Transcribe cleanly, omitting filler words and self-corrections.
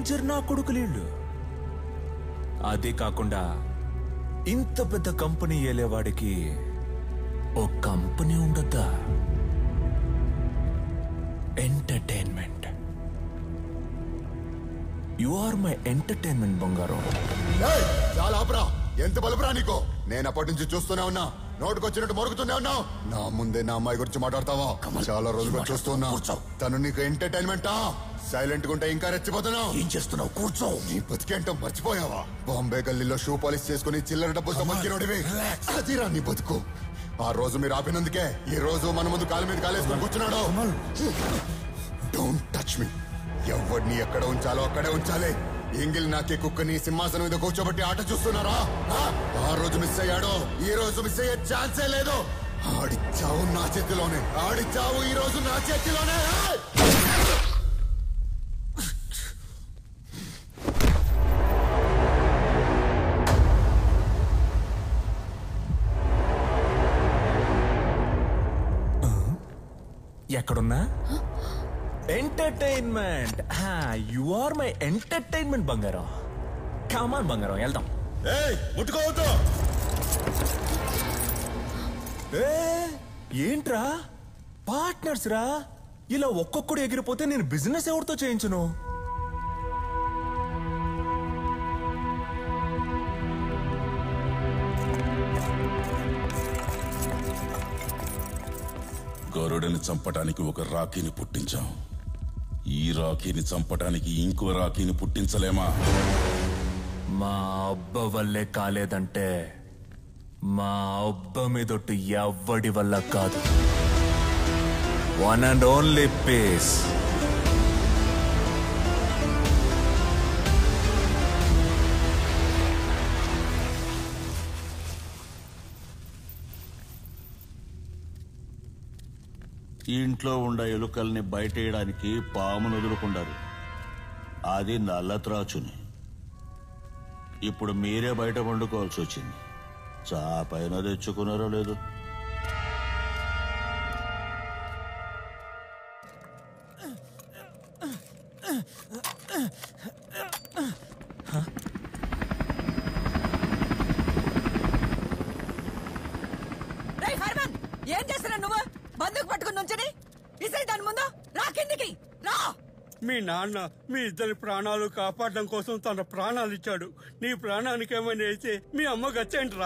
Danger నా కొడుకులీళ్ళు. అదే కాకుండా ఇంత పెద్ద కంపెనీ ఏలేవాడికి ఓ కంపెనీ ఉండద్దా? Entertainment. You are my entertainment బంగారం. చాలా ఆపరా, ఎంత బలపరా నీకో? నేను అప్పటి నుంచి చూస్తూనే ఉన్నా, నోటుకొచ్చినట్టు మొరుగుతూనే ఉన్నావు. నా ముందే నా అమ్మాయి గురించి మాట్లాడతావా? చాలా రోజులుగా చూస్తున్నా. తను నీకు ఎంటర్టైన్మెంటా? సైలెంట్ గా ఉంటే ఇంకా రెచ్చిపోతున్నావు. ఏం చేస్తున్నావు? కూర్చో. నీ బతికేంటో మర్చిపోయావా? బాంబే గల్లీలో షూ పాలిష్ చేసుకుని చిల్లర డబ్బు సంపాదించినోడివి. అదిరా నీ బతుకు. ఆ రోజు మీరు ఆపినందుకే ఈ రోజు మన ముందు కాలు మీద కాలేసుకొని కూర్చున్నాడు. Don't touch me. ఎవరిని ఎక్కడ ఉంచాలో అక్కడే ఉంచాలి. ఎంగిల్ నాకే కుక్కని సింహాసనం మీద కూర్చోబెట్టి ఆట చూస్తున్నారా? ఆ రోజు మిస్ అయ్యాడు, ఈ రోజు మిస్ అయ్యే ఛాన్సే లేదు. ఆడిచ్చావు నా చేతిలోనే, ఆడిచ్చావు ఈ రోజు నా చేతిలోనే. ఎక్కడున్నా entertainment. You are my entertainment బంగారం. కమాన్ బంగారం, వెళ్దాం. ముట్టుకోవద్దు. ఏంట్రా పార్ట్నర్స్ రా? ఇలా ఒక్కొక్కడు ఎగిరిపోతే నేను బిజినెస్ ఎవరితో చేయించును? గరుడని చంపటానికి ఒక రాఖీని పుట్టించాం. ఈ రాఖీని చంపటానికి ఇంకో రాఖీని పుట్టించలేమా? మా అబ్బ వల్లే కాలేదంటే మా అబ్బ మీదొట్టు ఎవ్వడి వల్ల కాదు. One and only piece. ఇంట్లో ఉండే ఎలుకల్ని బయటేయడానికి పామును వదులుకుంటారు. అది నల్లత్రాచుని. ఇప్పుడు మీరే బయట వండుకోవాల్సి వచ్చింది. చాపైన తెచ్చుకున్నారో లేదు. ఏం చేస్తున్నా నువ్వు? బందుకు పట్టుకుని నుంచని ఇసరి దాని ముందు రా, కిందికి రా. మీ నాన్న మీ ఇద్దరి ప్రాణాలు కాపాడడం కోసం తన ప్రాణాలు ఇచ్చాడు. నీ ప్రాణానికి ఏమైనా అయితే మీ అమ్మ గచ్చేంట్రా.